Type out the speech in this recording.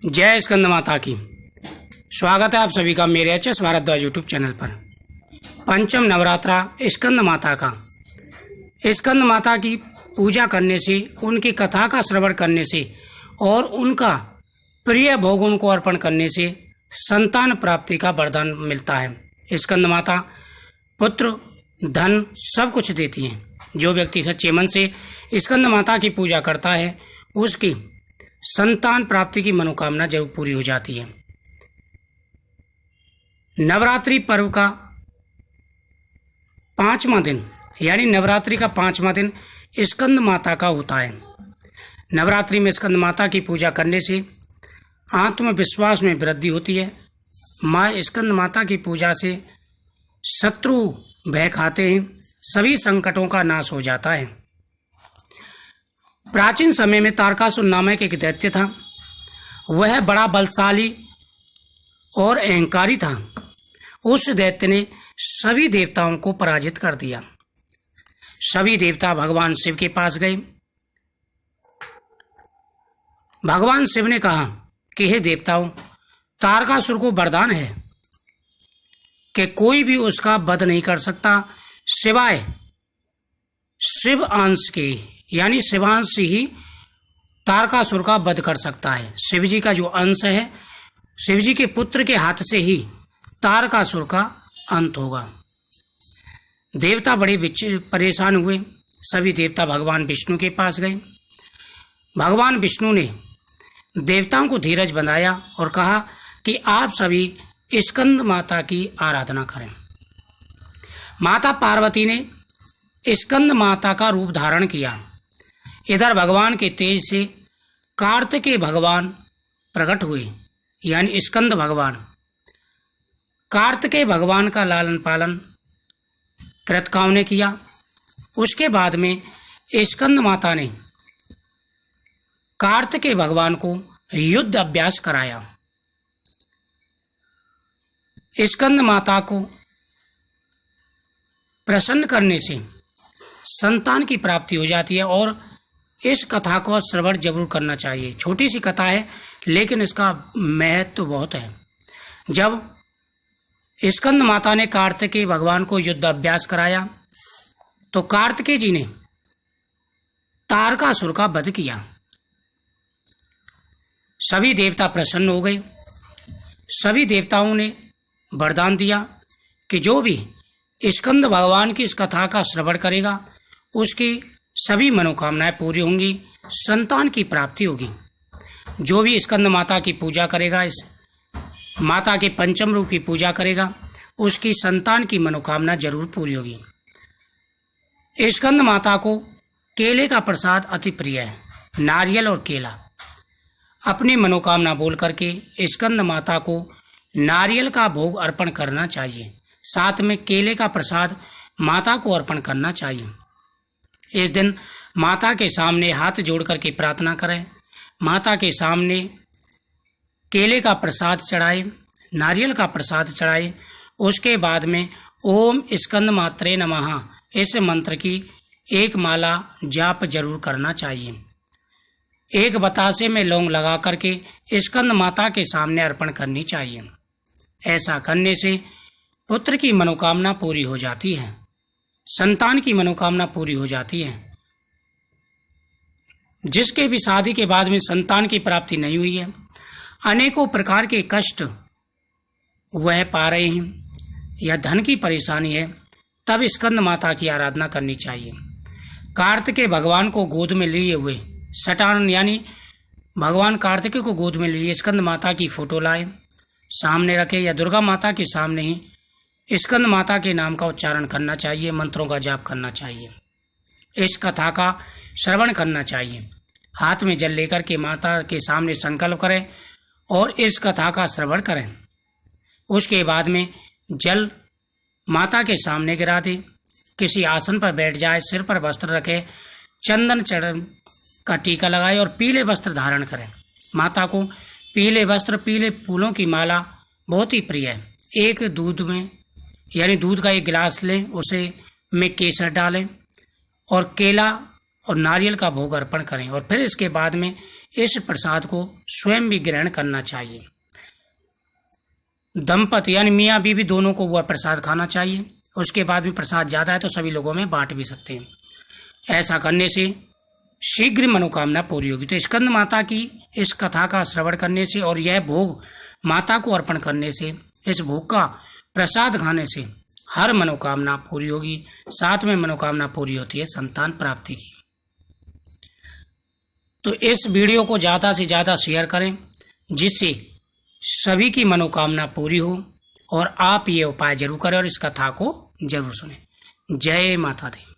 जय स्कंद माता की। स्वागत है आप सभी का मेरे एचएस भारद्वाज यूट्यूब चैनल पर। पंचम नवरात्रा स्कंद माता का। स्कंद माता की पूजा करने से, उनकी कथा का श्रवण करने से और उनका प्रिय भोगों को अर्पण करने से संतान प्राप्ति का वरदान मिलता है। स्कंद माता पुत्र, धन सब कुछ देती हैं। जो व्यक्ति सच्चे मन से स्कंद माता की पूजा करता है उसकी संतान प्राप्ति की मनोकामना जरूर पूरी हो जाती है। नवरात्रि पर्व का 5वां दिन यानी नवरात्रि का 5वां दिन स्कंद माता का होता है। नवरात्रि में स्कंद माता की पूजा करने से आत्मविश्वास में वृद्धि होती है। माँ स्कंद माता की पूजा से शत्रु भय खाते हैं, सभी संकटों का नाश हो जाता है। प्राचीन समय में तारकासुर नामक एक दैत्य था। वह बड़ा बलशाली और अहंकारी था। उस दैत्य ने सभी देवताओं को पराजित कर दिया। सभी देवता भगवान शिव के पास गए। भगवान शिव ने कहा कि हे देवताओं, तारकासुर को वरदान है कि कोई भी उसका वध नहीं कर सकता सिवाय शिव अंश के, यानी शिवांश ही तारकासुर का वध कर सकता है। शिव जी का जो अंश है, शिव जी के पुत्र के हाथ से ही तारकासुर का अंत होगा। देवता बड़े परेशान हुए। सभी देवता भगवान विष्णु के पास गए। भगवान विष्णु ने देवताओं को धीरज बनाया और कहा कि आप सभी स्कंद माता की आराधना करें। माता पार्वती ने स्कंद माता का रूप धारण किया। इधर भगवान के तेज से कार्तिकेय भगवान प्रकट हुए, यानी स्कंद भगवान। कार्तिकेय भगवान का लालन पालन कृतकाओं ने किया। उसके बाद में स्कंद माता ने कार्तिकेय भगवान को युद्ध अभ्यास कराया। स्कंद माता को प्रसन्न करने से संतान की प्राप्ति हो जाती है और इस कथा को श्रवण जरूर करना चाहिए। छोटी सी कथा है लेकिन इसका महत्व बहुत है। जब स्कंद माता ने कार्तिकेय भगवान को युद्ध अभ्यास कराया तो कार्तिकेय जी ने तारकासुर का वध किया। सभी देवता प्रसन्न हो गए। सभी देवताओं ने वरदान दिया कि जो भी स्कंद भगवान की इस कथा का श्रवण करेगा उसकी सभी मनोकामनाएं पूरी होंगी, संतान की प्राप्ति होगी। जो भी स्कंद माता की पूजा करेगा, इस माता के पंचम रूप की पूजा करेगा, उसकी संतान की मनोकामना जरूर पूरी होगी। स्कंद माता को केले का प्रसाद अति प्रिय है। नारियल और केला। अपनी मनोकामना बोल करके स्कंद माता को नारियल का भोग अर्पण करना चाहिए। साथ में केले का प्रसाद माता को अर्पण करना चाहिए। इस दिन माता के सामने हाथ जोड़ करके प्रार्थना करें। माता के सामने केले का प्रसाद चढ़ाए, नारियल का प्रसाद चढ़ाए। उसके बाद में ओम स्कंद मात्रे नमः इस मंत्र की एक माला जाप जरूर करना चाहिए। एक बतासे में लौंग लगा करके स्कंद माता के सामने अर्पण करनी चाहिए। ऐसा करने से पुत्र की मनोकामना पूरी हो जाती है, संतान की मनोकामना पूरी हो जाती है। जिसके भी शादी के बाद में संतान की प्राप्ति नहीं हुई है, अनेकों प्रकार के कष्ट वह पा रहे हैं या धन की परेशानी है, तब स्कंद माता की आराधना करनी चाहिए। कार्तिकेय भगवान को गोद में लिए हुए सटान, यानी भगवान कार्तिकेय को गोद में लिए स्कंद माता की फोटो लाए, सामने रखे या दुर्गा माता के सामने ही स्कंद माता के नाम का उच्चारण करना चाहिए, मंत्रों का जाप करना चाहिए। इस कथा का श्रवण करना चाहिए। हाथ में जल लेकर के माता के सामने संकल्प करें और इस कथा का श्रवण करें। उसके बाद में जल माता के सामने गिरा दें। किसी आसन पर बैठ जाए, सिर पर वस्त्र रखे, चंदन चढ़ का टीका लगाए और पीले वस्त्र धारण करें। माता को पीले वस्त्र, पीले फूलों की माला बहुत ही प्रिय है। एक दूध में, यानी दूध का एक गिलास लें, उसे में केसर डालें और केला और नारियल का भोग अर्पण करें और फिर इसके बाद में इस प्रसाद को स्वयं भी ग्रहण करना चाहिए। दंपति यानी मियाँ बीवी दोनों को वह प्रसाद खाना चाहिए। उसके बाद में प्रसाद ज़्यादा है तो सभी लोगों में बांट भी सकते हैं। ऐसा करने से शीघ्र मनोकामना पूरी होगी। तो स्कंद माता की इस कथा का श्रवण करने से और यह भोग माता को अर्पण करने से, इस भोग का प्रसाद खाने से हर मनोकामना पूरी होगी। साथ में मनोकामना पूरी होती है संतान प्राप्ति की। तो इस वीडियो को ज़्यादा से ज़्यादा शेयर करें जिससे सभी की मनोकामना पूरी हो और आप ये उपाय जरूर करें और इस कथा को जरूर सुनें। जय माता दी।